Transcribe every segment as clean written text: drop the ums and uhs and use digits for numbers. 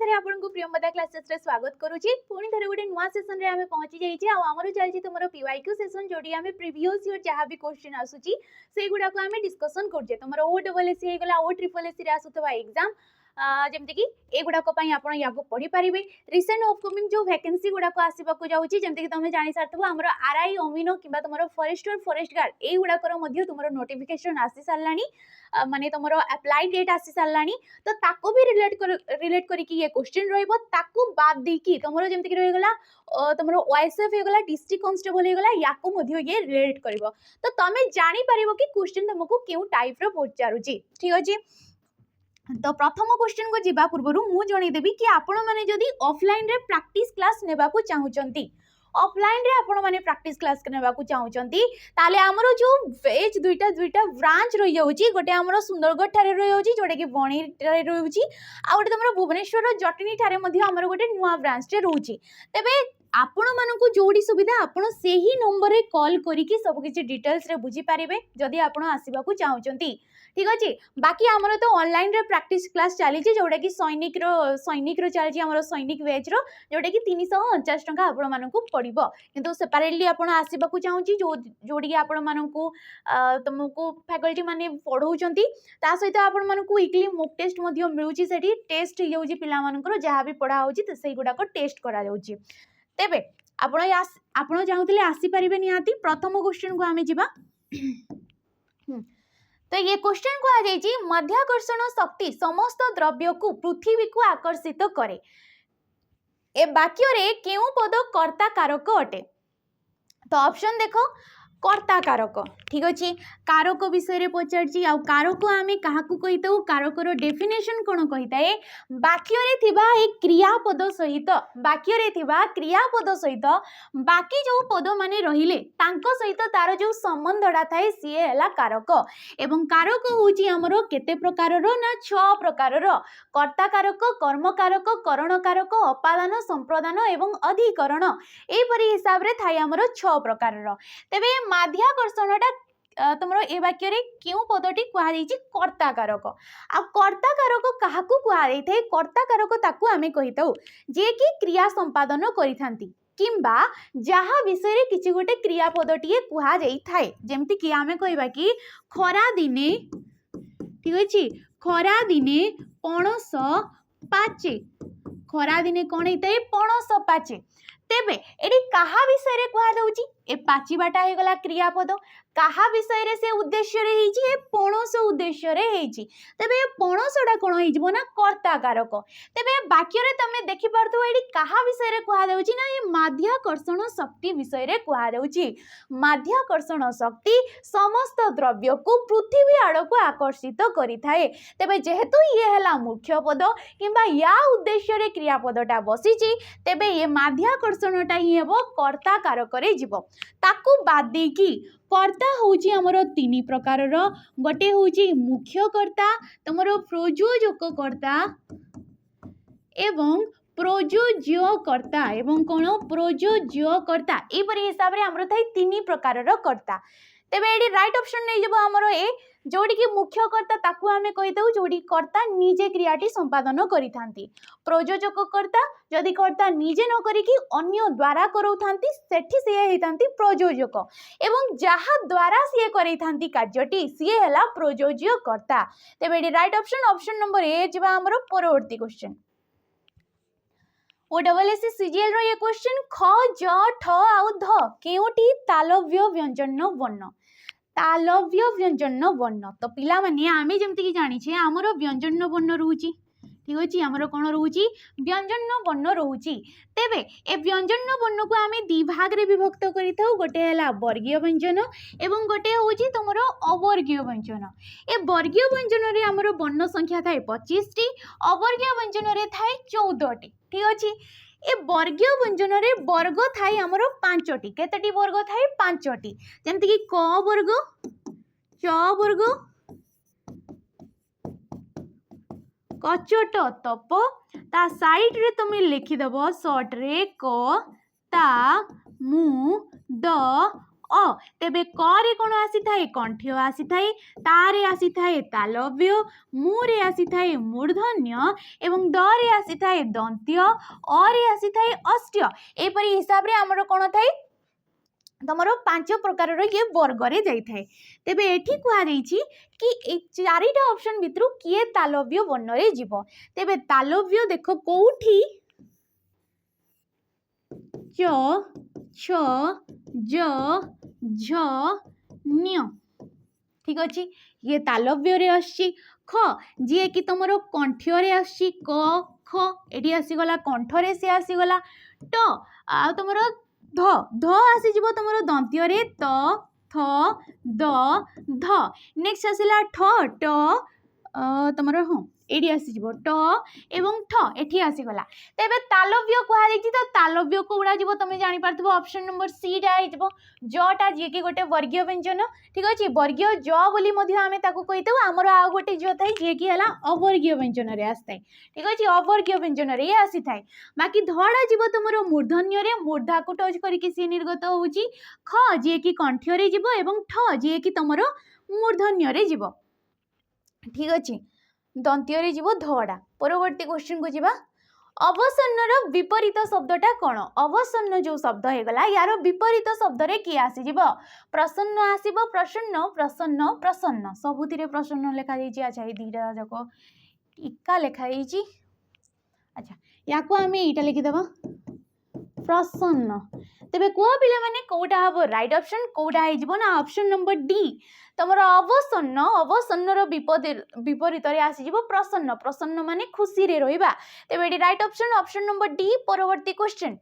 थे आपको प्रियमदा क्लासेस रे स्वागत करूची पुणी थे गोटे नुआ सेशन रे आमे पहुंची जाइए आमर चलती तुम पीवाईक्यू सेशन जोटी आमे प्रीवियस ईयर जहाँ भी क्वेश्चन आसूची से गुडा को आमे डिस्कशन करजे तुम ओ डबल एसी हे गला ओ ट्रिपल एसी रे आसुतबा एग्जाम जमती कि एगुड़ाक आपण या पढ़ी पारे रिसेंट अपकमिंग जो वैकेंसी गुड़ाक आसवाक जाऊँगी जमती कि तुम जानी सारी आम आरआई अमीनो कि तुम फॉरेस्टर फॉरेस्ट गार्ड युड़ाकर तुम नोटिफिकेशन आसी सारा माने तुम अप्लाई डेट आसी सारा तो ताको भी रिलेट करके ये क्वेश्चन रही बाद देकी तुम जमती रहीगला तुम ओएसएफ होगला डिस्ट्रिक्ट कांस्टेबल होगला या ये रिलेट कर तो तुम जापर कि क्वेश्चन तुमको क्यों टाइप रो पचारुची ठीक अच्छे। तो प्रथम क्वेश्चन को जीवा पूर्व मु जनईदेवी कि आपण मैंने जदि ऑफलाइन रे प्रैक्टिस क्लास नेबा को चाहूचंती ऑफलाइन रे आपण माने प्रैक्टिस क्लास नेबा को चाहूचंती ताले हमरो जो वेज दुईटा ब्रांच रही जाउची गोटे हमरो सुंदरगढ़ ठारे रही जाउची जोटे कि बणी ठारे रहउची आ गोटे हमरो भुवनेश्वर जटनी ठारे मध्ये हमरो गोटे नुवा ब्रांच रे रहउची तेबे आपण मानकु जोड़ी सुविधा आपण से ही नंबर रे कॉल करिकि सब किछि डिटेल्स रे बुझी पारिबे जदि आपण आसीबा को चाहूचंती ठीक अच्छे। बाकी आमर तो ऑनलाइन रे प्रैक्टिस क्लास चली जोटा कि सैनिक रो चलती आम सैनिक वेज रो जोटा कि 349 टंका आपण मानकु पड़िबो किंतु सेपरेटली आपण आसीबा को चाहूची जोड़ी आपण मानकु तुमको फैकल्टी माने पढ़ौचंती ता सहित आपण मानकु वीकली मॉक टेस्ट मध्ये मिलुची सेठी टेस्ट हो जाउची पिला मानकर जहाँ भी पढ़ा होची त सेही गुडा को टेस्ट करा जाउची तेबे आपण चाहूतिले आसी परिबे निहाती प्रथम क्वेश्चन को आमे जिबा तो ये क्वेश्चन को आ जाइए मध्याकर्षण शक्ति समस्त द्रव्य को पृथ्वी को आकर्षित करे ए वाक्य रे केउ पद कर्ता कारक अटे तो ऑप्शन देखो कर्ता कारक ठीक अच्छे कारक विषय रे पचारची आ कारक आमे काहाकू कहिताऊ कारकर डेफिनेशन कोन कहिताए वाक्य रे थिबा ए क्रियापद सहित वाक्य रे थिबा क्रियापद सहित बाकी जो पद माने रहिले तांको सहित तार जो संबंधडा थाए सिए हला कारक एवं कारक होची हमरो केते प्रकार रो ना 6 प्रकार रो कर्ता कारक कर्म कारक करण कारक अपादान संप्रदान एवं अधिकरण ए परि हिसाब रे थाए हमरो 6 प्रकार रो तेबे माध्याकर्षणटा तुम ए वाक्य रे क्यों पदटी कहुई कर्ता कारक आ कर्ता कारक क्या कहुई कर्ता कारक ताकू आमे कहिताऊ जे कि क्रिया संपादन करिथांती किंबा जहाँ विषय रे किछि गोटे क्रियापदटीए कहुआ जाई थाए जेमति कि आमे कहबा कि खरा दिने ठीक अछि खरा दिने पणस पाचे खरा दिने कौन होता पणस पाचे तेबे एडी कहा विषय रे कहा जाउची ए पाचिबाटा हे गला क्रियापद कहा विषय रे से उद्देश्य रे हेची ए पणस उद्देश्य रे हेची तेबे पणसडा कोन हेजबो ना कर्ता कारक तेबे वाक्य रे तमे देखि परथु एडी कहा विषय रे कहा जाउची ना ए माध्याकर्षण शक्ति विषय रे कहा जाउची माध्याकर्षण शक्ति समस्त द्रव्य को पृथ्वी आड़ को आकर्षित करि थाए तेबे जेहेतु ये हला मुख्य पद किंबा या उद्देश्य रे क्रियापदटा बसिची तेबे ये माध्याकर्षणटा ही हेबो कर्ता कारक रे जीवो ताकू बाद देकी कर्ता होची हमर 3 प्रकार रो गोटे होची मुख्य कर्ता तमरो प्रयोजक कर्ता एवं प्रयोज्यकर्ता एवं कोन प्रयोज्यकर्ता ए परि हिसाब रे हमर थाई 3 प्रकार रो कर्ता तेबे एडी राइट ऑप्शन नै जबो हमर ए जोड़ी की मुख्य कर्ता ताकू आमे कहिताऊ जोड़ी कर्ता निजे क्रियाटी संपादन करिथांती प्रयोजक कर्ता जदि कर्ता निजे न करिकी अन्य द्वारा करौथांती सेठी से हेतांती प्रयोजक एवं जहाँ द्वारा से करैथांती कार्यटी से हला प्रयोज्य कर्ता तेबे एडी राइट ऑप्शन नंबर ए जिबा हमरो परवर्ती क्वेश्चन ओ डबल एस सीजीएल रो ये क्वेश्चन ख ज ठ आउ ध केउटी तालव्य व्यंजन वर्ण तालव्य व्यंजन वर्ण तो पिला माने आमे जेमति कि जानि छे हमरो व्यंजन वर्ण रहउची ठीक अछि हमरो कोन रहउची व्यंजन वर्ण रहउची तेबे ए व्यंजन वर्ण को आमे दि भाग रे विभक्त करिथाउ गोटे हला वर्गीय व्यंजन एवं गोटे होची तमरो अवर्गीय व्यंजन ए वर्गीय व्यंजन रे हमरो वर्ण संख्या थाए 25 टी अवर्गीय व्यंजन रे थाए 14 टी ठीक अछि ए वर्गीय व्यंजन रे वर्ग थाए हमर 5 टी केतटी वर्ग थाए 5 टी जेमति कि क वर्ग च वर्ग कचट तप ता साइड रे तुम लिखि दबो शॉर्ट रे क ता मु द अ तेबे क रे कोन आसी थाए कंठ्य आसी थाए तारे आसी थाए तालव्य मु रे आसी थाए मूर्धन्य एवं द रे आसी थाए दंत्य अ रे आसी थाए अष्ट्य एपरि हिसाब रे हमरो कोन थाए तमरो 5 प्रकार रो ये वर्ग रे जाई थाए तेबे एठी कुआ देछि कि ए चारिटा ऑप्शन भितरु किए तालव्य वर्ण रे जीवो तेबे तालव्य देखो कोउठी च छ ज झ न्य ठीक अछि ये तालव्य रे आछि ख जे कि तमरो कंठ्य रे आछि क ख एडी आसी गला कंठ रे से आसी गला ट आ तमरो ध ध आसी जीवो तमरो दंत्य रे त थ द ध नेक्स्ट आसिला ठ ट तमरो ह एडी आसी जीवो ट एवं ठ एठी आसी गला तेबे तालव्य कुहा देछि तो तालव्य को उडा जीवो तमे जानि पारथबो ऑप्शन नंबर सी टा आइ जीवो ज टा जे कि गोटे वर्गीय व्यंजन ठीक अछि वर्गीय ज बोली मध्ये आमे ताकू कहितौ हमरो आ गोटे ज थाई जे कि हला अवर्गीय व्यंजन रे आस्ताय ठीक अछि अवर्गीय व्यंजन रे आसी थाई बाकी धडा जीवो तमरो मूर्धन्य रे मूर्धा को टच करी कि सी निर्गत होउची ख जे कि कंठ्य रे जीवो एवं ठ जे कि तमरो मूर्धन्य रे जीवो ठीक अछि दंत्य रे जीवो धडा परवर्ती क्वेश्चन को जीवा अवसन्नर विपरीत शब्दटा कौन अवसन्न जो शब्द हे गला यार विपरीत शब्द रे की आसी जीवो प्रसन्न आसीबो प्रसन्न प्रसन्न प्रसन्न सबुति रे प्रसन्न लेखा जाई छी अच्छा ए दीटा जाको टीका लेखा जाई छी अच्छा याको आमे एटा लिखि देबो प्रसन्न तेबे को पिले माने कोटा हबो राइट ऑप्शन कोटा हे जीवो ना ऑप्शन नंबर डी तमरो अवसन्न अवसन्नर विपरीत रे आसी जीवो प्रसन्न प्रसन्न माने खुशी रे रहिबा तेबे एडी right option option number D परवर्ती क्वेश्चन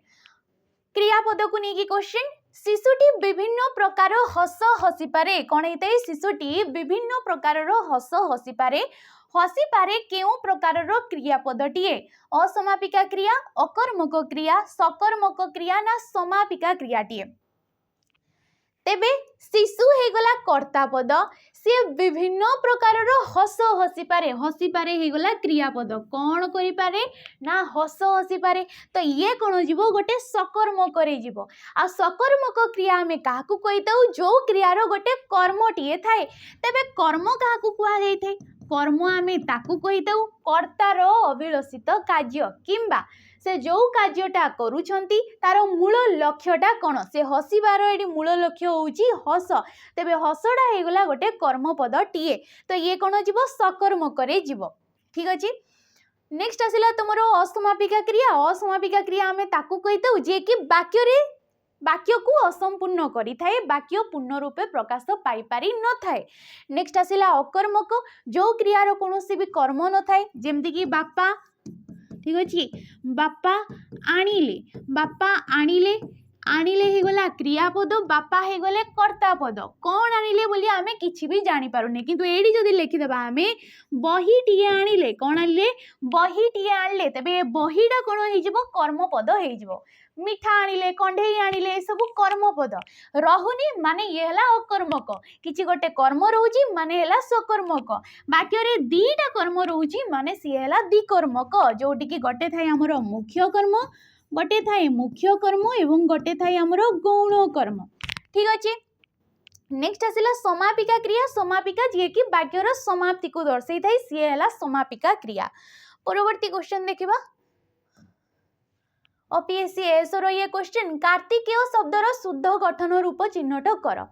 क्रियापद को नेकी क्वेश्चन शिशुटी विभिन्न प्रकार हस हसी पारे कोन हेतै शिशुटी विभिन्न प्रकार हस हसी पारे केउ प्रकार क्रियापदटीए असमापिका क्रिया अकर्मक क्रिया सकर्मक क्रिया ना समापिका क्रियाटीए तेबे शिशु हे गला कर्ता पद से विभिन्न प्रकार हस हसी पारे हे गला क्रियापद कौन करि पारे ना हस हसी पारे तो ये कौन जीवो गोटे सकर्मक रे जीवो आ सकर्मक क्रिया हमें काहाकू कहिताउ जो क्रियार गोटे कर्मटीए थाए तेबे कर्म काहाकू कुआ जाई थाए कर्म आमे ताकू कहिताउ कर्तार अभिलषित कार्य किंबा से जो कार्यटा करूछंती तार मूल लक्ष्यटा कौन से हसीबार एडी मूल लक्ष्य होउची हस तेबे हसडा हे गला गोटे कर्मपद टीए तो ये कौन जीवो सकर्मक रे जीवो ठीक अछि नेक्स्ट आसिला तमरो असमापिका क्रिया हमें ताकू कहिताउ जे कि वाक्य को असंपूर्ण करी थाए वाक्य पूर्ण रूपे प्रकाश पाई पारी न थाए नेक्स्ट आसिला अकर्मक जो क्रियार कोनोसी भी कर्म न थाए जेमति कि बापा ठीक अछि बापा आनिले हे गला क्रियापद बापा हे गले कर्ता पद कौन आनिले बोली आमे किछि भी जानि पारुने किंतु एडी जदी लिखि देबा आमे बही टिए आनिले कौन आनिले बही टिए आनिले तबे बहीडा कोन हे जिवो कर्म पद हे जिवो मिठा आनिले कंढेई आनिले सब कर्मपद रहुनी माने ये हला अकर्मक किछि गोटे कर्म रहउची माने हला सकर्मक वाक्य रे दीटा कर्म रहउची माने सी हला द्विकर्मक जोटी कि गोटे थाए हमरो मुख्य कर्म गोटे थाए मुख्य कर्म एवं गोटे थाए हमरो गौण कर्म ठीक अछि नेक्स्ट आसिला समापिका क्रिया जे कि वाक्यर समाप्ति को दर्शाई थाए सी हला समापिका क्रिया परवर्ती क्वेश्चन देखिबा ओपीएससी एसरो ये क्वेश्चन कार्तिकेय शब्दर शुद्ध गठन रूप चिन्हट कर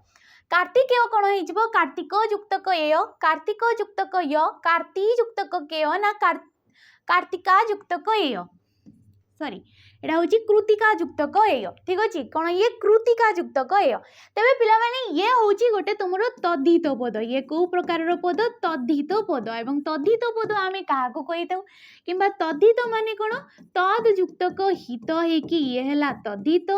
कार्तिकेय कौन हो कार्तिक युक्तक एय कार्तिक युक्तक य कार्ति युक्तक केय ना कार्तिका युक्तक एय सॉरी एटा होची कृतिका युक्तक एय ठीक अछि कोन ये कृतिका युक्तक एय तबे पिला माने ये होची गोटे तुमरो तद्धित पद ये को प्रकार रो पद तद्धित पद एवं तद्धित पद आमे काहा को कहितौ किंबा तद्धित माने कोन तद युक्तक हित हे कि ये हला तद्धित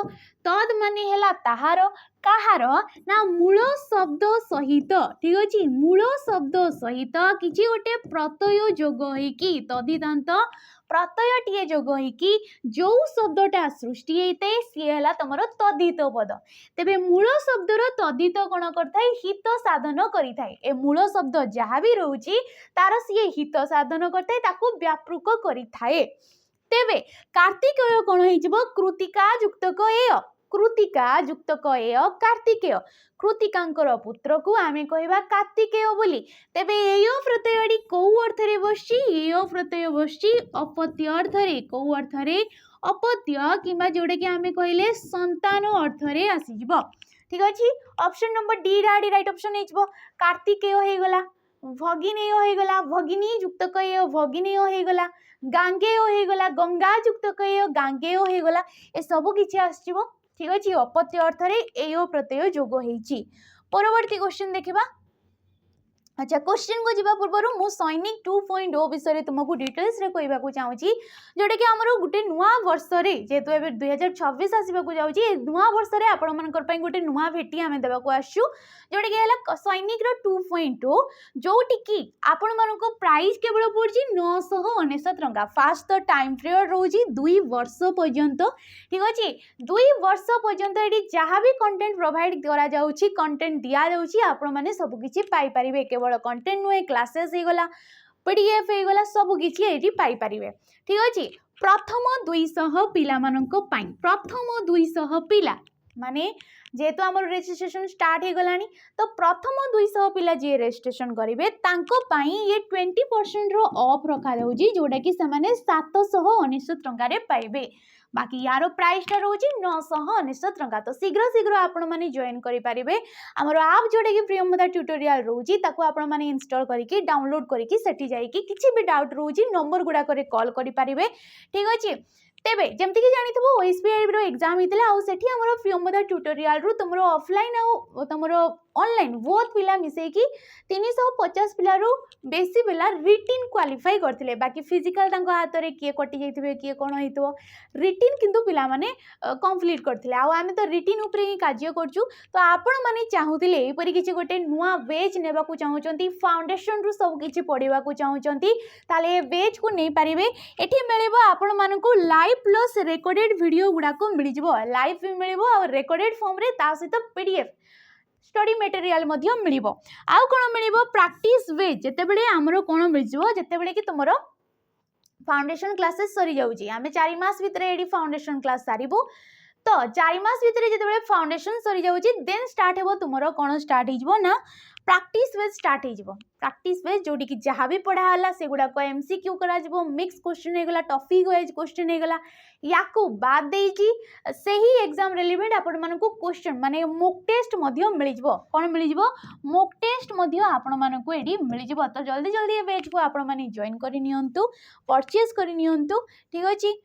तद माने हला ताहार काहार ना मूल शब्द सहित ठीक अछि मूल शब्द सहित किछि गोटे प्रत्यय जोग हे कि तद्धितांत प्रत्यय टीए जोग हे कि जो शब्दटा सृष्टि हेते सी हला तमरो तद्धित पद तेबे मूल शब्दर तद्धित कोन करथाय हित साधन करिथाय ए मूल शब्द जहा भी रहउची तार सी हित साधन करथाय ताकू व्यापृक करिथाय तेबे कार्तिकेय कोन हे जिवो कृतिका युक्तक एय कृतिका युक्त कय कार्तिकेय कृतिकांकर पुत्र को आमे कहबा कार्तिकेय बोली तेबे एय प्रत्ययटी को अर्थ रे बसची एय प्रत्यय बसची अपत्य अर्थ रे को अर्थ रे अपत्य किबा जोडे कि आमे कहले संतान अर्थ रे आसी जिवो ठीक अछि ऑप्शन नंबर डी राडी राइट ऑप्शन हेजबो कार्तिकेय हे गला भगिनेय हे गला भगिनी युक्त कय भगिनेय हे गला गांगेय हे गला गंगा युक्त कय गांगेय हे गला ए सब किछि आसीबो ठीक अछि अपत्य अर्थ रे एय प्रत्यय जोग हेछि परवर्ती क्वेश्चन देखिबा अच्छा क्वेश्चन को जीवा पूर्व मु सैनिक 2.0 विषय तुमको डिटेल्स रे कहबा को चाहूची जोडे कि हमरो गुटे नुवा वर्ष रे जेतु एबे 2026 आसीबा को जाउची नुवा वर्ष रे आपण मानकर पई गुटे नुवा भेटी हमें देबा को आछू जोडे कि हला सैनिक रो 2.0 जोटी कि आपण मानको प्राइस केवल पड़ची 999 टंका फास्ट तो टाइम पीरियड रहउची 2 वर्ष पर्यंत ठीक अछि 2 वर्ष पर्यंत एडी जहां भी कंटेंट प्रोवाइड करा जाउची कंटेंट दिया जाउची आपण माने सब किछि पाई परिबे केवल कंटेंट नुए क्लासेस हे गला पीडीएफ हे गला सब किछि एठी पाई परिबे ठीक अछि प्रथम 200 पिला मानको पाई प्रथम 200 पिला माने जेहेतु आमर रजिस्ट्रेशन स्टार्ट हो गलानी तो प्रथम 200 पिला जे रजिस्ट्रेशन करेंगे तांको पाई ये 20% रो ऑफ रखा जाउची जोटा कि से माने 799 टंका रे पाइबे बाकी यार प्राइस टा रोची 999 टंका तो शीघ्र शीघ्र आपण माने जॉइन करि पारिबे हमर ऐप जोडे कि प्रियमदा ट्यूटोरियल रोची ताको आपण माने इंस्टॉल करिकि डाउनलोड करिकि सेठी जाई कि किछि भी डाउट रोची नंबर गुडा करे कॉल करि पारिबे ठीक अछि तेबे जेमति कि जानिथबो ओएसपीआई रो एग्जाम हितला आ सेठी हमर प्रियमदा ट्यूटोरियल रु तुमरो ऑफलाइन आ तुमरो ऑनलाइन बहुत पिला मिसे कि 350 पिला रु बेसी पिला रिटिन क्वालिफाई करथिले बाकी फिजिकल तांको हाथ रे किए कटि जाइथिबे किए कोन हितबो रिटिन किंतु पिला माने कंप्लीट करथिले आ आमे तो रिटिन ऊपर ही कार्य करछु तो आपण माने चाहुथिले ए परि किछि गोटे नुवा बेच नेबा को चाहुचंती फाउंडेशन रु सब किछि पढिबा को चाहुचंती ताले ए बेच को नै पारिबे एठी मिलिबो आपण मानको लाइव प्लस रेकॉर्डेड वीडियो गुडा को मिल जिवो लाइव भी मिलिबो और रेकॉर्डेड फॉर्म रे ता सहित पीडीएफ स्टडी मटेरियल मध्य मिलिबो आउ कोन मिलिबो प्रैक्टिस वे जते बेले हमरो कोन मिल जिवो जते बेले कि तुमरो फाउंडेशन क्लासेस सरी जाउची आमे 4 मास भितरे एडी फाउंडेशन क्लास सारिबो तो 4 मास भितरे जते बेले फाउंडेशन सरी जाउची देन स्टार्ट हेबो तुमरो कोन स्टार्ट हिजबो ना प्रैक्टिस वेज स्टार्ट हिजबो प्रैक्टिस वेज जोडी कि जहां भी पढ़ा हला से गुडा को एमसीक्यू करा जिवो मिक्स क्वेश्चन हे गला टॉपिक वाइज क्वेश्चन हे गला याकू बाद देइची सही एग्जाम रिलेवेंट आपण मानको क्वेश्चन माने मॉक टेस्ट मध्य मिल जिवो कोन मिल जिवो मॉक टेस्ट मध्य आपण मानको एडी मिल जिवो तो जल्दी जल्दी ए बैच को आपण माने जॉइन करि नियंतु परचेज करि नियंतु ठीक अछि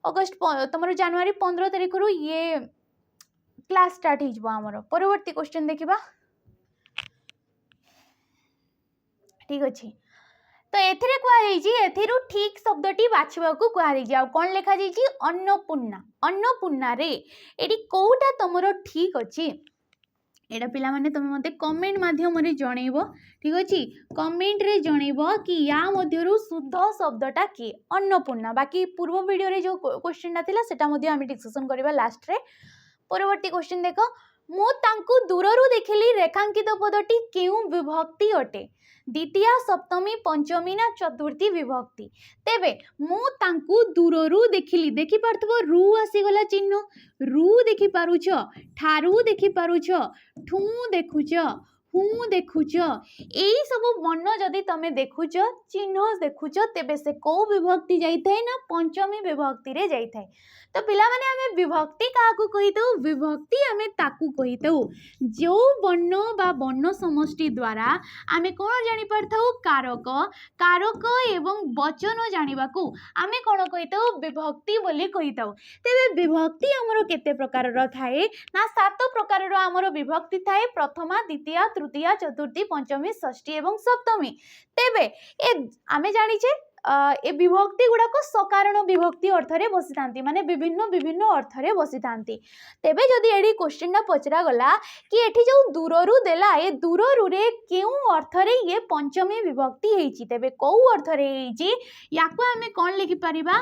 अगस्त तमरो जनवरी 15 तारिख रु ये क्लास स्टार्ट हिजबो हमरो परवर्ती क्वेश्चन देखिबा ठीक अछि तो एथिरे कुआ जाइछि एथिरु ठीक शब्दटी बाछिबा को कुआ जाइछि आ कोन लेखा जाइछि अन्नपूर्णा अन्नपूर्णा रे एडी कोउटा तमरो ठीक अछि एडा पिला माने तुम मते कमेंट माध्यम रे जणैबो ठीक अछि कमेंट रे जणैबो कि या मध्यरु शुद्ध शब्दटा की अन्नपूर्णा बाकी पूर्व वीडियो रे जो क्वेश्चन थिला सेटा मध्य हम डिस्कशन करबा लास्ट रे परवर्ती क्वेश्चन देखो मु तांकु दूररु देखिली रेखांकित पदटी केउ विभक्ति अटे द्वितीय सप्तमी पंचमी ना चतुर्थी विभक्ति तेबे मु तांकु दूररु देखिली देखि पारथबो रु आसी गला चिन्ह रु देखि पारुछ ठारू देखि पारुछ ठू देखुछ हूँ देखुछ एई सब वर्ण जदि तमे देखुछ चिन्ह देखुछ तेबे से को विभक्ति जाइथाय ना पंचमी विभक्ति रे जाइथाय तो पिला माने हमें विभक्ति काकू कहितौ विभक्ति हमें ताकू कहितौ जो वर्ण बा वर्ण समष्टि द्वारा आमे कोन जानि परथौ कारक कारक एवं वचन जानिबा को आमे कोन कहितौ विभक्ति बोली कहितौ तेबे विभक्ति हमरो केते प्रकार रो थाए ना 7 प्रकार रो हमरो विभक्ति थाए प्रथमा द्वितीय तृतीय चतुर्थी पंचमी षष्ठी एवं सप्तमी तेबे ए आमे जानि छे ए विभक्ति गुडा को सकारण विभक्ति अर्थ रे बसी थांती माने विभिन्न विभिन्न अर्थ रे बसी थांती तेबे जदी एडी क्वेश्चन ना पचरा गला कि एठी जो दूररु देला ए दूररु रे केउ अर्थ रे ये पंचमी विभक्ति हेची तेबे को अर्थ रे हेची याको हमें कोन लिखि परिबा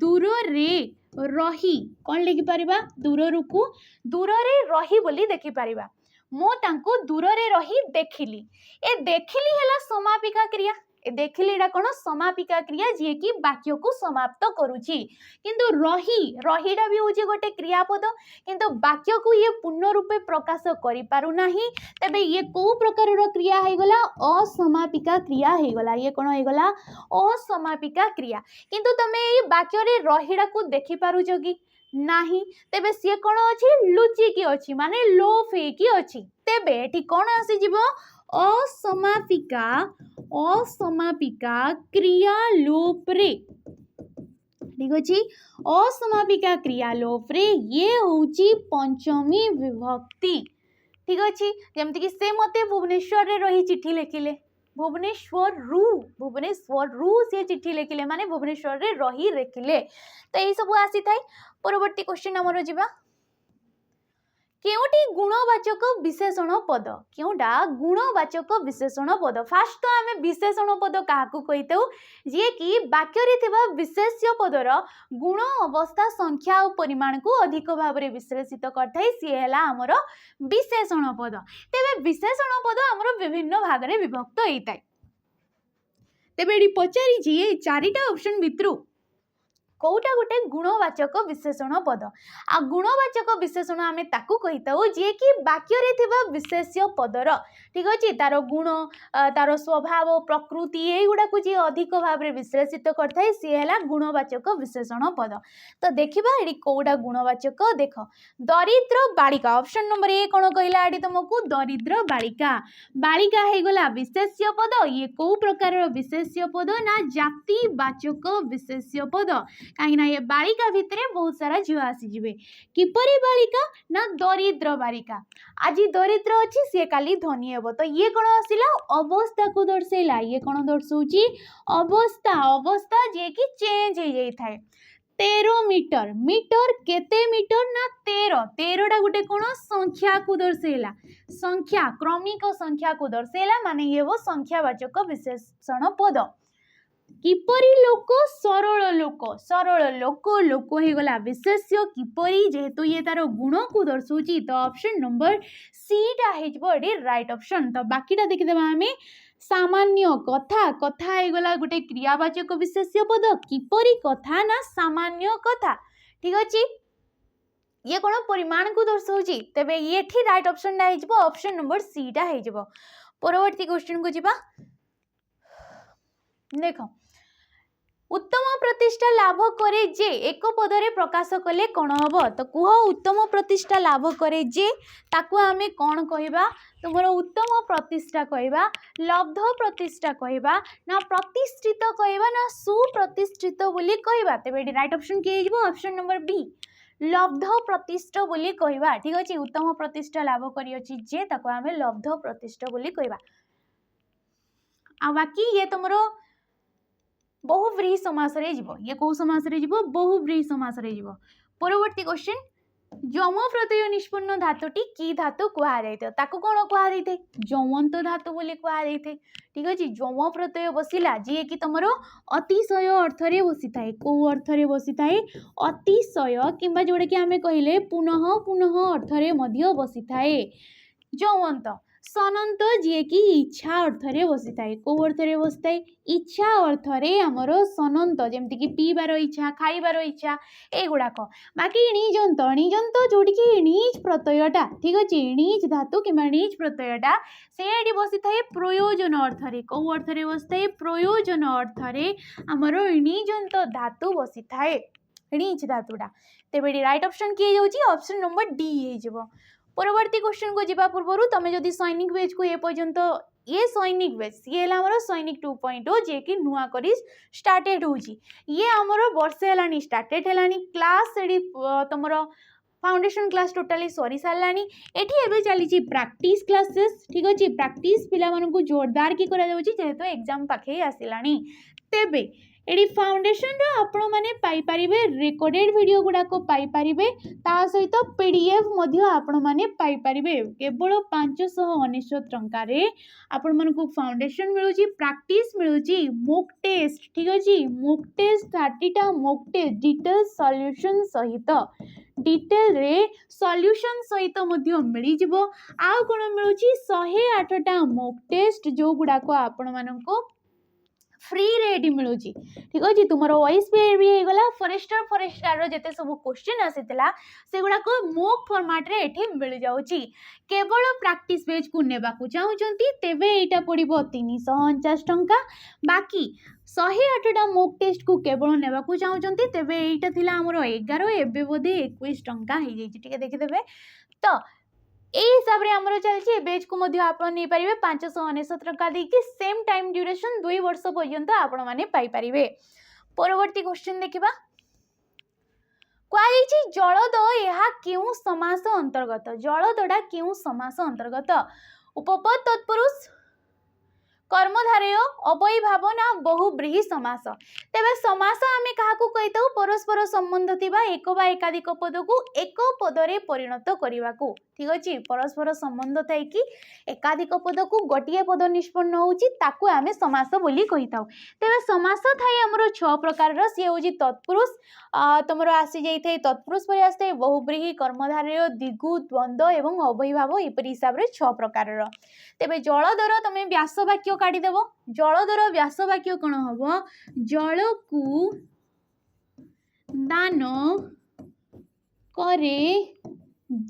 दूर रे रही कोन लिखि परिबा दूररु को दूर रे रही बोली देखि परिबा मो तांको दूर रे रही देखिली ए देखिली हला समापिका क्रिया देखिले एटा कोन समापिका क्रिया जे कि वाक्य को समाप्त करूची किंतु रही रहीटा भी होची गोटे क्रियापद किंतु वाक्य को ये पूर्ण रूपे प्रकाश करि पारु नाही तबे ये को प्रकार रो क्रिया हे गला असमापिका क्रिया हे गला ये कोन हे गला असमापिका क्रिया किंतु तमे ए वाक्य रे रहीडा को देखि पारु जोगी नाही तेबे सी कोन अछि लुचि की अछि माने लोफ हे की अछि तेबे एठी कोन आसी जिवो असमापिका असमापिका क्रिया लोप रे ठीक अछि असमापिका क्रिया लोप रे ये होची पंचमी विभक्ति ठीक अछि जेमति कि से मते भुवनेश्वर रे रही चिट्ठी लिखिले भुवनेश्वर रु से चिट्ठी लिखिले माने भुवनेश्वर रे रही लिखिले तो यही सब आसी थाई परवर्ती क्वेश्चन हमर जिबा केउटी गुणवाचक विशेषण पद केउटा गुणवाचक विशेषण पद फास्ट तो आमे विशेषण पद काहाकू कहितौ जे कि वाक्य रे थिबा विशेष्य पदर गुण अवस्था संख्या और परिमाण को अधिक भाव रे विश्लेषित करथाई सी हैला हमर विशेषण पद तेबे विशेषण पद हमर विभिन्न भाग रे विभक्त हेइताई तेबे एडी पचारी जे चारिटा ऑप्शन भितरु कोटा गोटे गुणवाचक विशेषण पद आ गुणवाचक विशेषण आमे ताकू कहिताऊ जे कि वाक्य रे थिबा विशेष्य पदर ठीक अछि तार गुण तार स्वभाव प्रकृति ए गुडा को जे अधिक भाव रे विश्लेषित करथाय सी हैला गुणवाचक विशेषण पद तो देखिबा एडी कोटा गुणवाचक देख दरिद्र बालिका ऑप्शन नंबर 1 कोन कहिला एडी तुमको दरिद्र बालिका बालिका हे गला विशेष्य पद ये को प्रकार रो विशेष्य पद ना जातिवाचक विशेष्य पद कहीं ना ये बालिका भितरे बहुत सारा झील आसी जिवे किपरि बालिका ना दरिद्र बालिका आज दरिद्र अछि से काली धनी हेबो तो ये कोन आसिला अवस्था को दर्शैला ये कोन दर्शौची अवस्था अवस्था जे कि चेंज हे जाई थाए 13 मीटर मीटर केते मीटर ना 13 13टा गुटे कोन संख्या को दर्शैला संख्या क्रमिक संख्या को दर्शैला माने ये वो संख्यावाचक विशेषण पद किपरि लोक सरल लोक लोक हे गला विशेष्य किपरि जेहेतु ये तार गुण को दर्शौची तो ऑप्शन नंबर सी टा हेजबो एडी राइट ऑप्शन तो बाकीटा देखि देबा हमें सामान्य कथा कथा हे गला गुटे क्रियावाचक विशेष्य पद किपरि कथा ना सामान्य कथा ठीक अछि ये कोन परिमाण को दर्शौची तबे येठी राइट ऑप्शन टा हेजबो ऑप्शन नंबर सी टा हेजबो परवर्ती क्वेश्चन को जिबा देखो उत्तम प्रतिष्ठा लाभ करे जे एक पदरे प्रकाश कले कौन हम तो कुह उत्तम प्रतिष्ठा लाभ करे जे ताकू आमे कौन कहबा तुमर उत्तम प्रतिष्ठा कहबा लब्ध प्रतिष्ठा कहबा ना प्रतिष्ठित कहबा ना सुप्रतिष्ठित बोली कहबा तबे राइट ऑप्शन के हेजबो ऑप्शन नंबर बी लब्ध प्रतिष्ठ बोली कहबा ठीक अछि उत्तम प्रतिष्ठा लाभ करी अछि जे ताकू आमे लब्ध प्रतिष्ठ बोली कहबा आ बाकी ये तुमरो बहुव्रीहि समास रे जीवो ये को समास रे जीवो बहुव्रीहि समास रे जीवो परवर्ती क्वेश्चन जम प्रत्यय निष्पन्न धातुटी की धातु कुहा जायते ताकू कोन कुहा जायते जमंत धातु बोली कुहा जायते ठीक अछि जम प्रत्यय बसिला जे कि तमरो अतिशय अर्थ रे बसिताए को अर्थ रे बसिताए अतिशय किबा जोडे कि हमें कहिले पुनः पुनः अर्थ रे मध्य बसिताए जमंत सनंत जे कि इच्छा अर्थ रे बसिताए को अर्थ रे बसिताए इच्छा अर्थ रे हमरो सनंत जेमति कि पीबार इच्छा खाइबार इच्छा ए गुडाक बाकी निजंत निजंत जोडी कि निज प्रत्ययटा ठीक अछि निज धातु किबा निज प्रत्ययटा सेडी बसिताए प्रयोजन अर्थ रे को अर्थ रे बसिताए प्रयोजन अर्थ रे हमरो निजंत धातु बसिताए निज धातुटा तेबे राइट ऑप्शन के जाउची ऑप्शन नंबर डी हे जबो परवर्ती क्वेश्चन को जीवा पूर्व तुम जदि सैनिक बेज को ये पर्यंत ये सैनिक बेज सी है सैनिक 2.0 जे कि नुआ करी स्टार्टेड होची ये आमर वर्षे हेलानी स्टार्टेड हेलानी क्लास एडी तुम फाउंडेशन क्लास टोटाली सरी सारानी एठी एबे चली प्रैक्टिस क्लासेस ठीक अच्छे प्रैक्टिस पिला मानकु जोरदार की करा जाउची जेहेतु एग्जाम पाखे आसिलानी तेबे एडी फाउंडेशन रो आपण माने पाई परिबे रिकॉर्डेड वीडियो गुडा को पाई परिबे ता सहित पीडीएफ मध्य आपण माने पाई परिबे केवल 599 टंका रे आपण मानकु फाउंडेशन मिलुची प्रैक्टिस मिलुची मॉक टेस्ट ठीक अछि मॉक टेस्ट 30 टा मॉक टेस्ट डिटेल सॉल्यूशन सहित डिटेल रे सॉल्यूशन सहित मध्य मिली जिवो आ कोन मिलुची 108 टा मॉक टेस्ट जो गुडा को आपण मानकु फ्री रे मिलूँ ठीक अच्छे तुम ओएसपीआई भी होगला फॉरेस्टर जिते सब क्वेश्चन आसीला से गुड़ाक मोक फॉर्मेट रे एठी मिल जाउची केवल प्रैक्टिस पेज को नेबाकू चाहूचंती तेबे एटा पड़िबो 349 टंका बाकी 108टा मोक टेस्ट को केवल नेबाकू चाहूचंती तेबे एटा थिला हमर 11 एबे बोधे 21 टंका हे जाई ठीक देखिदेबे तो ए हिसाब रे हमरो चलछि बेच को मध्य आपण नै परिबे 599 टका देकी सेम टाइम ड्यूरेशन 2 वर्ष पर्यंत आपण माने पाई परिबे। परवर्ती क्वेश्चन देखिबा क्वालिटी जलद यह केउ समास अंतर्गत जलदडा केउ समास अंतर्गत उपपद तत्पुरुष कर्मधारय अवयी भाव ना बहुब्रीहि समास तेबे समास आमे काहाकू कहितौ परस्पर संबंध थिबा एक बा एकाधिक पद को एक पद रे परिणत करिवाकू ठीक अछि परस्पर संबंध थाई कि एकाधिक पद को गोटिए पद निष्पन्न होउची ताकू आमे समास बोली कहिताउ तेबे समास थाई हमरो 6 प्रकार रो से होजी तत्पुरुष तमरो आसी जाई थाई तत्पुरुष परि आस्ते बहुब्रीहि कर्मधारय द्विगु द्वंद्व एवं अवयी भाव एपरि हिसाब रे 6 प्रकार रो तेबे जलदर तमे व्यास वाक्य काढी देबो जलदर व्यास वाक्य कोन हबो जल को दान करे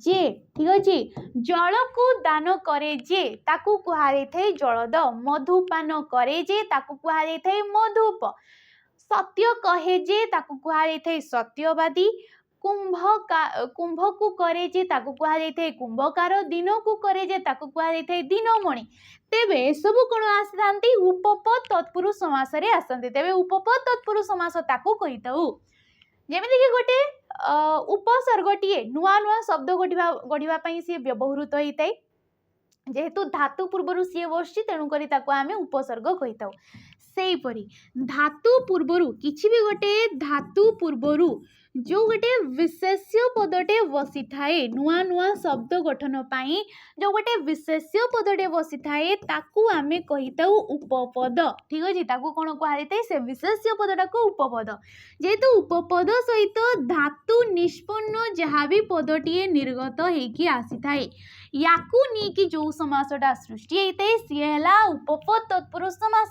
जे ठीक अछि जल को दान करे जे ताकू कुहा थे जलद मधुपान करे जे ताकू कुहा थे मधुप सत्य कहे जे ताकू कुहा थे सत्यवादी कुंभ को करे जे ताकू कुहा थे कुंभकार दिन को करे जे ताकू कुहा थे दिनमणि तेबे सब कोन आसथांती उपपद तत्पुरुष समास रे आसंती तेबे उपपद तत्पुरुष समास ताकू कहिताउ जेमिति कि गोटे उपसर्गटीए नुआ नुआ शब्द गढ़िबा पई से व्यवहृत होइताई जेहेतु धातु पूर्वरु सी बसछि तेणु करी ताको आमे उपसर्ग कहिताउ सेही परी धातु पूर्वरु किछि भी गोटे धातु पूर्वरु जो गोटे विशेष्य पदटे बसी थाए नुआ नुआ शब्द गठन पाई जो गोटे विशेष्य पदटे बसी थाए ताकू आमे कहिताउ उपपद ठीक अछि ताकू कोन कहैते से विशेष्य पदटा को उपपद जेतु उपपद सहित धातु निष्पन्न जहाँ भी पदटीए निर्गत हेकी आसी थाए याकू नी कि जो समासटा सृष्टि हेते सी हला उपपद तत्पुरुष समास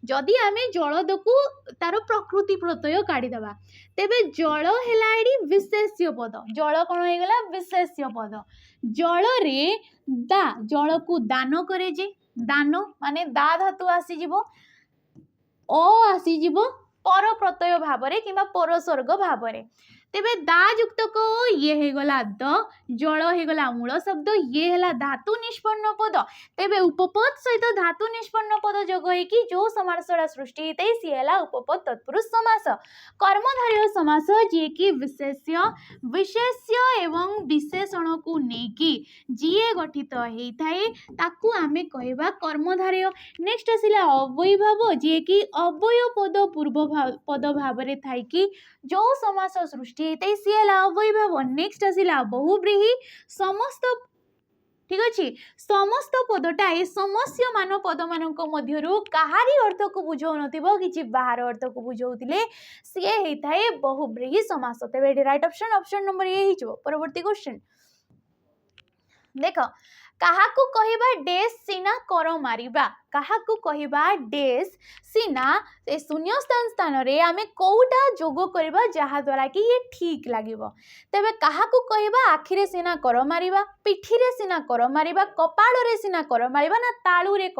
जदि आमे जलद को तार प्रकृति प्रत्यय काढी दबा तेबे जल हेला एडी विशेष्य पद जल कोन हे गला विशेष्य पद जल रे दा जल को दान करे जे दान माने दा धातु आसी जिवो अ आसी जिवो पर प्रत्यय भाबरे किबा परसर्ग भाबरे तेबे दा युक्त को ये हे गला द जल हे गला मूल शब्द ये हेला धातु निष्पन्न पद तेबे उपपद सहित धातु निष्पन्न पद जोग हे कि जो समासड़ा सृष्टि हेते सी हेला उपपद तत्पुरुष समास कर्मधारय समास जे कि विशेष्य एवं विशेषण को नेकी जिए गठित हेइथाए ताकू आमे कहबा कर्मधारय नेक्स्ट आसिला अवयी भाव जे कि अवय पद पूर्व पद भाबरे थाई कि जो समास सृष्टि हेते सी हेला अवयी भाव नेक्स्ट आसिला बहुब्रीहि समस्त ठीक अच्छे समस्त पदटा ए समस्य मान पद मानक मध्यरु काहारी अर्थ को बुझौ नथिबो किछि बाहर अर्थ को बुझौतिले से हेइथाए बहुब्रीहि समास तेबे राइट ऑप्शन नंबर ए हिजो परवर्ती क्वेश्चन देखो काहाकू कहिबा डेस सीना कर मारिबा काहाकू कहिबा डेस सीना ए शून्य स्थान रे आमे कोउटा जोग करबा जहा द्वारा कि ये ठीक लागिबो तेबे काहाकू कहिबा आखिरे सीना कर मारिबा पिठीरे सीना कर मारिबा कपाळ रे सीना कर मारिबा ना ताळू रे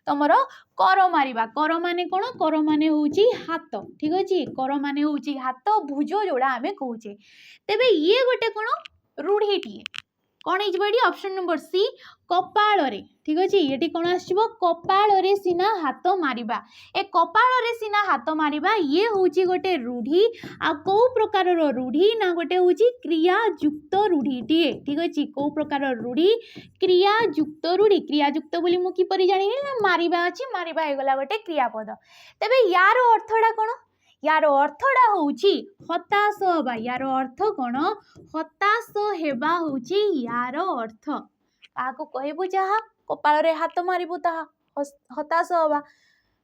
तमरो कर माने कोन कर माने होउची हाथ ठीक अछि कर माने होउची हाथ भुज जोड़ा आमे कहूचे तेबे ये गोटे कोन रूढीटी कौन ये ऑप्शन नंबर सी कपाल रे ठीक अच्छे ये कौन आसो कपाल रे सीना हाथ मारिबा ए कपाल रे सीना हाथ मारिबा ये होची गोटे रूढ़ी आ को प्रकार रूढ़ी ना गोटे होची क्रियायुक्त रूढ़ीटीए ठीक अच्छे को प्रकार रूढ़ी क्रियायुक्त बोली मु किपरि जानि मारिबा अछि मारिबा हे गला गोटे क्रियापद तेबे यार अर्थडा कोन यार अर्थडा होउची हताश हबा यार अर्थ कोन हताश हेबा होउची यार अर्थ काको कहबो जहा कपाल रे हाथ मारिबो ताहा हताश हबा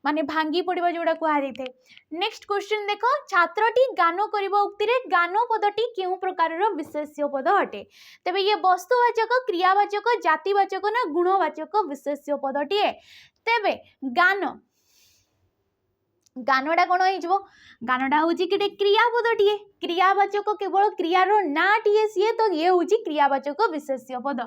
माने भांगी पड़िबा जोडा को हारि थे नेक्स्ट क्वेश्चन देखो छात्रटी गान करिबा उक्ति रे गान पदटी केउ प्रकार रो विशेष्य पद हटे तबे ये वस्तुवाचक क्रियावाचक जातिवाचक ना गुणवाचक विशेष्य पदटी है तबे गान गानटा कौन हो गानटा हूँ कि क्रियापदटीए क्रियावाचक केवल क्रियार नाटीए सी तो ये हूँ क्रियावाचक विशेष्य पद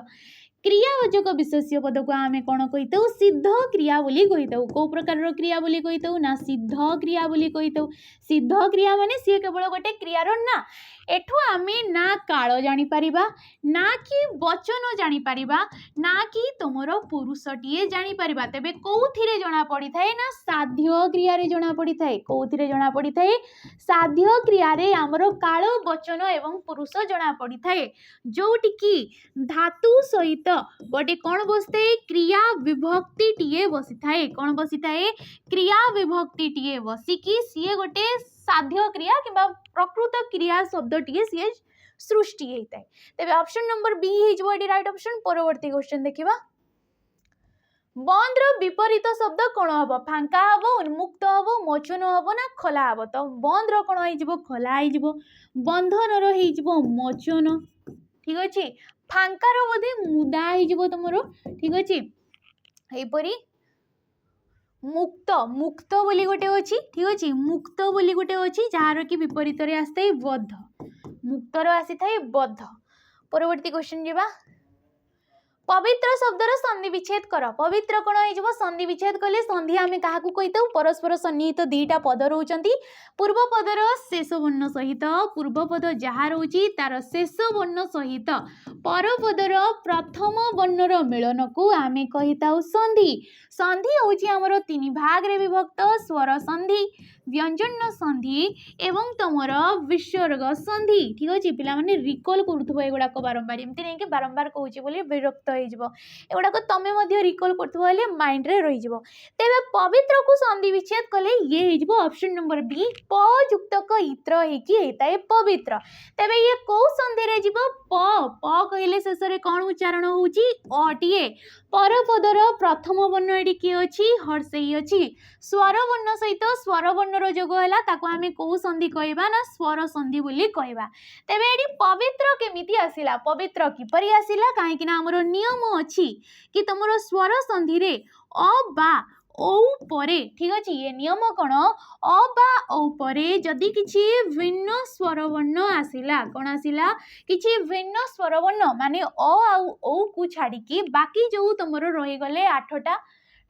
क्रियावाचक विशेष्य पद को आम कौन कही सिद्ध क्रिया बोली कही कौ प्रकार क्रिया बोली कही ना सिद्ध क्रिया बोली कही सिद्ध क्रिया माने सी केवल गोटे क्रियार ना एठू आम ना काल जापर ना कि वचन जापर ना कि तुम पुरुषटीए जापर तेरे कौन जना पड़ी थाए ना साध्य क्रिया जना पड़ी थाए कौन जना पड़ी थाए साध्य क्रिया आमर काल वचन एवं पुरुष जना पड़ी थाए जोटिकी धातु सहित गोटे कौन बसते क्रिया विभक्ति टीए बसी थाए कौन बसी थाए क्रिया विभक्ति टीए बसिकी सी गोटे साध्य क्रिया कि प्रकृत क्रिया शब्द टीए सी सृष्टि होता है तेरे ऑप्शन नंबर बी हो राइट ऑप्शन परवर्ती क्वेश्चन देखिबा बंद विपरीत शब्द कौन हम फांका हम उन्मुक्त हम मोचन हम ना खोला हम तो बंद कौन हो खोला हो बंधन मोचन ठीक अच्छे फांकार बोधे मुदा हो तुम ठीक अच्छे यहीपरी मुक्त मुक्त बोली गोटे अच्छी ठीक अच्छे मुक्त बोली गोटे अच्छी जार कि विपरीत आसता है बद्ध मुक्तर आसी थाए बद्ध परवर्ती क्वेश्चन जीवा पवित्र शब्दर संधि विच्छेद कर पवित्र कौन हो संधि विच्छेद कले संधि आम क्या कही परस्पर सन्निहित दीटा पद रोचंती पूर्व पदर शेष वर्ण सहित पूर्व पद जहाँ रोची तार शेष वर्ण सहित परपदर प्रथम वर्णर मिलन को आम कही संधि संधि हूँ आमर तीन भाग रे विभक्त स्वर संधि व्यंजन संधि एवं तुमर विसर्ग संधि ठीक अच्छे पे रिकल करुगुड़ाक बारंबार एमती नहीं कि बारंबार कहूँ विरक्त होगुड़ाक तुम्हें रिकल कर माइंड रे रही तेरे पवित्र को संधि विच्छेद कले ये हो ऑप्शन नंबर बी प युक्तक इत्र होता है पवित्र तेरे ये कौ संधि रे जीव प प कहले शेष में कौन उच्चारण होटीए परपदर प्रथम वर्ण ये किए अच्छी हर्षई अच्छी स्वर वर्ण सहित स्वर वर्णर जोग है आम कौ संधि कहवा ना स्वर संधि बोली कहवा तेरे ये पवित्र केमिति आसिला पवित्र किपरि आसिला कहीं आमर नियम अच्छी कि तुम स्वर संधि रे अ बा औ परे ठीक अच्छे ये नियम कौन अ बा औ परे जदि किछि भिन्न स्वर वर्ण आसिला कौन आसिला किछि भिन्न स्वर वर्ण माने अ आउ औ को छाड़ी बाकी जो तुम रहीगले 8टा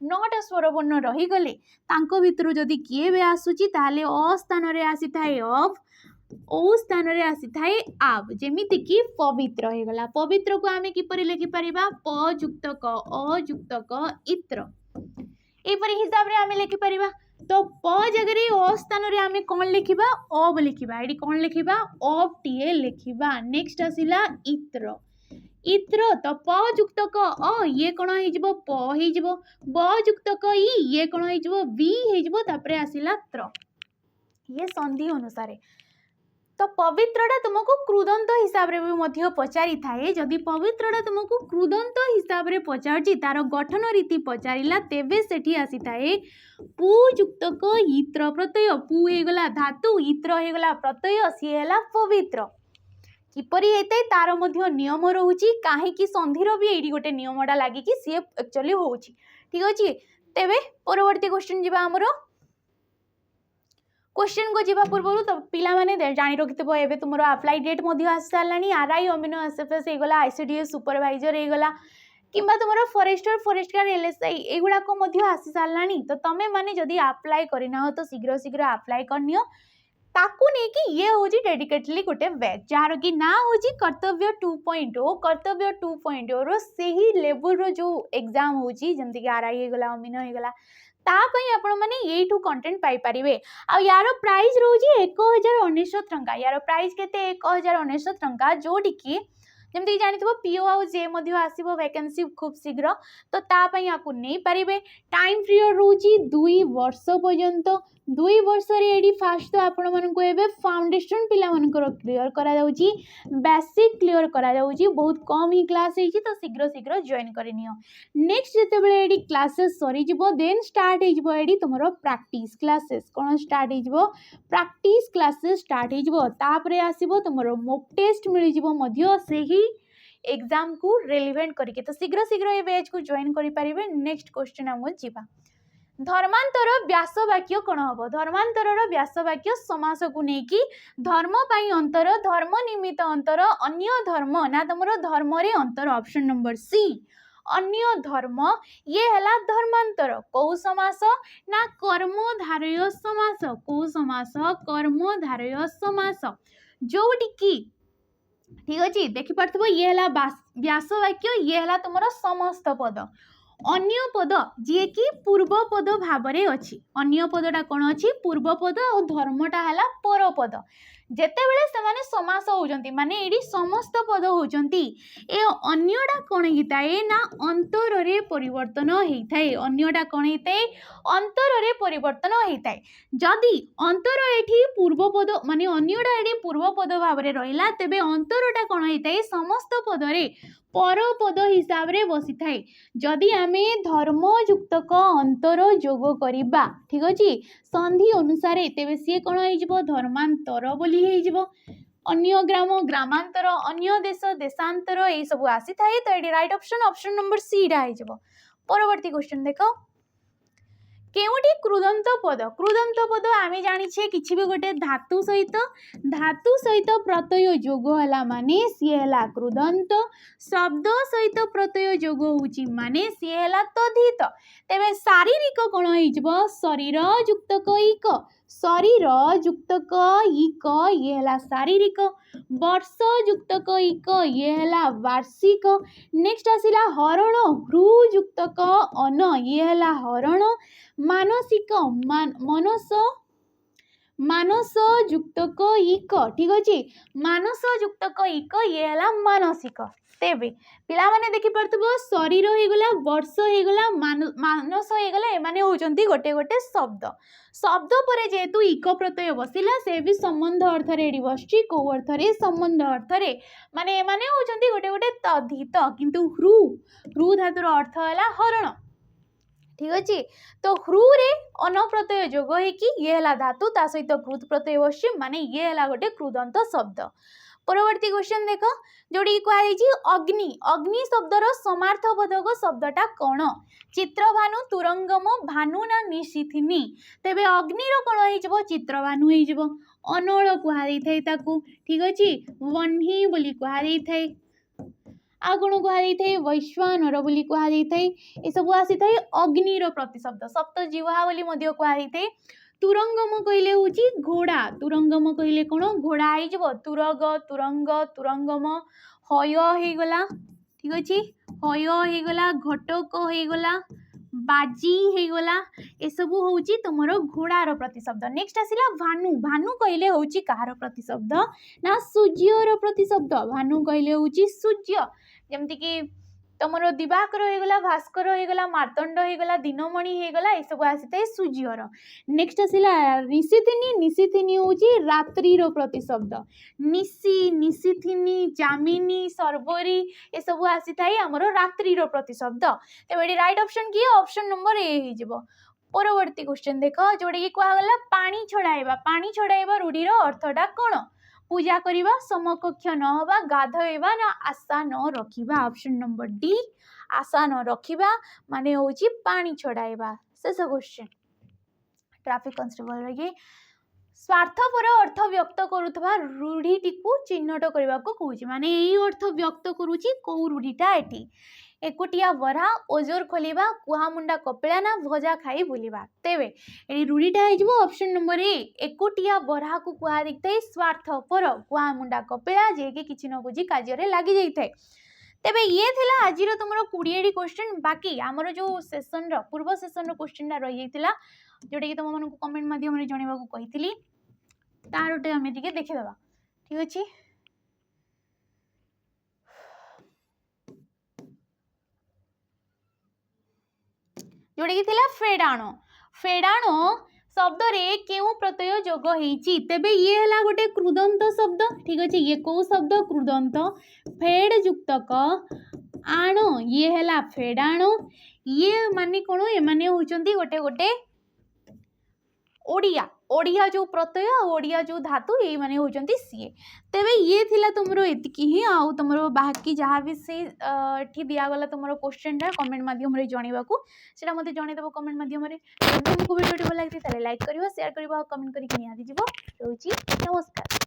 9टा स्वर वर्ण रहीगले तांको भितर जदि किए भी आसुची ताले अ स्थान रे आसी थाए अफ ओ स्थान रे आसी थाए आब जेमिति कि पवित्र होगला पवित्र को आमे किपरि लिखि परिबा प युक्त क अ युक्त क इत्र एपरी हिसाब रे आमे लिखि परिबा तो प जगह अ स्थान रे आमे कौन लिखिबा अब लिखिबा एडी कौन लिखिबा अब टीए लिखिबा नेक्स्ट आसिला इत्र इत्र तो प युक्त क अ ये कौन हो प हो ब युक्त क इ ये कौन हो बी हो तापरे आसिला त्र ये संधि अनुसार तो पवित्रटा तुमको क्रुदंत हिसाब रे भी पचारि थाए जदि पवित्रटा तुमको क्रुदंत हिसाब रे पचारछि तार गठन रीति पचारिला तेबे सेठी आसी थाए पु युक्त क इत्र प्रत्यय पु हेगला धातु इत्र हेगला प्रत्यय सी हेला पवित्र किपरि हेते तार मध्य नियम रहउछि काहे कि संधिर भी एडी गोटे नियमटा लागि कि सी एक्चुअली होउछि ठीक अछि तेबे परवर्ती क्वेश्चन जिबा हमरो क्वेश्चन को जीवा पूर्व तो पिला माने जानी रखिथबो एबे तुमरो अप्लाई डेट मध्य आसी सारलानी आरआई अमिनो एसएफएस हेगला आईसीडीएस सुपरवाइजर हेगला किंबा तुमरो फॉरेस्टर फॉरेस्टर एलएसआई एगुडा को मध्य आसी सारलानी तो तमे माने जदी अप्लाई करिना हो तो शीघ्र शीघ्र अप्लाई करनियो ताकू नहीं कि ये होजी डेडिकेटली गोटे बैच जार कि ना होजी कर्तव्य 2.0 कर्तव्य 2.0 रो सही लेवल रो जो एग्जाम होजी जंती कि आरआई हेगला अमिनो हेगला तापई आपण माने एठू कंटेंट पाई परिबे आ यार प्राइस रोजी 1099 टंका यार प्राइस केते 1099 टंका जोडी कि जमती जानिथबो पीओ आ जे मध्ये आसीबो वैकेंसी खूब शीघ्र तो तापई आपु नै परिबे टाइम पीरियड रोजी 2 वर्ष पर्यंत 2 वर्ष रे एडी फास्ट तो आपण मानन को एबे फाउंडेशन पिला मानकर क्लियर करा जाउची बेसिक क्लियर करा जाउची बहुत कम ही क्लास हेची तो शीघ्र शीघ्र जॉइन करिनियो नेक्स्ट जेते बेले एडी क्लासेस सरी जिवो देन स्टार्ट हे जिवो एडी तुमरो प्रैक्टिस क्लासेस कोन स्टार्ट हे जिवो प्रैक्टिस क्लासेस स्टार्ट हे जिवो तापरे आसीबो तुमरो मॉक टेस्ट मिलि जिवो मध्य सेही एग्जाम को रेलिवेंट करके तो शीघ्र शीघ्र ये बैच को जॉइन करि परिबे नेक्स्ट क्वेश्चन हम जीवा धर्मांतर व्यास वाक्य कौन हम धर्मांतर व्यास वाक्य समास को लेकिन धर्म पाई अंतर धर्म निमित्त अंतर अन्य धर्म ना तुम धर्म रे अंतर ऑप्शन नंबर सी अन्य धर्म ये है धर्मांतर कौ समास ना कर्मधारय समास कौ समास कर्मधारय समास जोटी की ठीक अच्छे देखिपो ये है व्यास वाक्य ये है तुम समस्त पद अन्य पद जी कि पूर्व पद भाव में अच्छी अन्य पदटा कौन अच्छी पूर्व पद और धर्मटा है पर पद जेते बेले से माने समास होउजंती माने एडी समस्त पद होउजंती ए अन्यटा कौन होता है ना अंतर रे परिवर्तन होता है अन्यटा कौन होता है अंतर रे परिवर्तन होता है जदि अंतर एठी पूर्व पद माने अन्यटा एडी पूर्व पद भाव में रहिला तेबे अंतरटा कौन होता है समस्त पद रे पर पद हिसाब रे बसी थाए जदि आमे धर्म युक्तक अंतर जोग करिबा ठीक अछि संधि अनुसार तेबे सी कौन हो धर्मांतर बोली हो अन्य ग्राम ग्रामांतर अन्य देश देशांतर ये सब आसी थाए तो ये right option option number C रा हो परवर्ती क्वेश्चन देखो केउटी क्रुदंत पद आमे जानिछे किछि भी गोटे धातु सहित प्रत्यय जोग होला माने सी हैला क्रुदंत शब्द सहित प्रत्यय जोग होउची माने सी हैला तद्धित तेबे शारीरिक कोन होइजबो शरीर युक्तक इक ये हैला शारीरिक वर्ष युक्तक इक ये हैला वार्षिक नेक्स्ट आसिला हरण हृ युक्तक अन ये हैला हरण मानसिक मानस युक्तक इक ठीक अच्छे मानस युक्तक इक ये है मानसिक तेबे पिला माने देखि परथबो शरीर होगला वर्ष होगला मानस होगला एमाने होचंती गोटे गोटे शब्द शब्द पर जेहेतु इक प्रत्यय बसिला से भी संबंध अर्थ रे एडी बसची को अर्थ रे संबंध अर्थ रे माने एमाने होचंती गोटे गोटे तद्धित किंतु हृ धातुर अर्थ हैला हरण ठीक अच्छे तो हृ रे अन प्रत्यय जोग होगी ये है धातु ता सहित कृत प्रत्यय बस माने ये है गोटे क्रुदंत शब्द परवर्ती क्वेश्चन देख जोड़ी कहुई अग्नि अग्नि शब्दर समार्थबोधक शब्दटा कौन चित्रभानु तुरंगम भानु ना निशिथिनी तेबे अग्निर कौन हो चित्रभानु हो अनल कहुई ठीक अच्छे वह्नि बोली कहुई थाए आ कौन कहुई वैश्वानर बोली कहुई थाए ये सब आसी थाए अग्निर प्रतिशब्द सप्त जिह्वा बोली कहुई थाए तुरंगम कहले हूँ घोड़ा तुरंगम कहले कौन घोड़ा हो तुरग तुरंग तुरंगम हय होगला ठीक अच्छे हय होगला घटक होगला बाजी होगला ये सब हूँ तुम घोड़ार प्रतिशब्द नेक्स्ट आसला भानु भानु कहले हूँ कहार प्रतिशब्द ना सूर्यर प्रतिशब्द भानु कहले हूँ सूर्य जमती कि तुम दिवाकर होगला भास्कर होगला मार्तंड होगला दिनमणि होगला ये सब आसी थाए सूर्यर नेक्स्ट आसला निशिथिनी निशिथिनी हूँ रात्रिर प्रतिशब्द निशी निशिथिनी जामिनी सर्वरी ये सब आसी थाए आमर रात्रिर प्रतिशब्द तेरे राइट ऑप्शन किए ऑप्शन नंबर ए हो परवर्ती क्वेश्चन देख जोड़ा कि कहगला पानी छड़ाइबा रूढ़ीर अर्थटा कौन पूजा करवा समकक्ष न हवा गाधोइबा ना आशा न रखिबा ऑप्शन नंबर डी आशा न रखिबा माने होची पानी छड़ाइबा शेष क्वेश्चन ट्रैफिक कांस्टेबल रे स्वार्थपर अर्थ व्यक्त करुवा रूढ़ीटी को चिन्हट करने को कहूँ माने यही अर्थ व्यक्त करुच्ची कौ रूढ़ीटा एटी एकुटिया बरा ओजोर खोलिबा कुहामुंडा कपिला ना भजा खाई बुलिबा तेबे एडी रूढ़ीटा हो ऑप्शन नंबर ए एकुटिया बरा को कुहा दिखते स्वार्थपर कुहामुंडा कपिला जे कि किछि न बुझी कार्य लगी जाइए तेबे ये थिला आजिर तुमर 20 क्वेश्चन बाकी आमर जो सेशन पूर्व सेशन क्वेश्चन रही जाइतिला जोटा कि तुम मानक कमेंट माध्यम जनवा को कही तार गोटे आम टे देखीदे ठीक अच्छे जोटा कि थिला फेडाण शब्द रे केउ प्रत्यय जोग होईची तेबे ये हला गोटे क्रुदंत शब्द ठीक अच्छे ये कौ शब्द क्रुदंत फेड युक्तक आण ये हला फेडाण ये माने कौन ये माने होचंती गोटे गोटे ओडिया ओडिया जो प्रत्यय ओडिया जो धातु ये माने होचंती सीए तेबे ये थिला तुमरो एतिकी ही आ तुमरो बाकी जहाँ भी से एठी दिया गला तुमरो क्वेश्चन रे कमेंट माध्यम रे जणीबा को सेटा मते जणी देबो कमेंट माध्यम रे तुमको वीडियो भल लागती ताले लाइक करिवो शेयर करिवो कमेंट करी निया दिजिवो रहउची नमस्कार।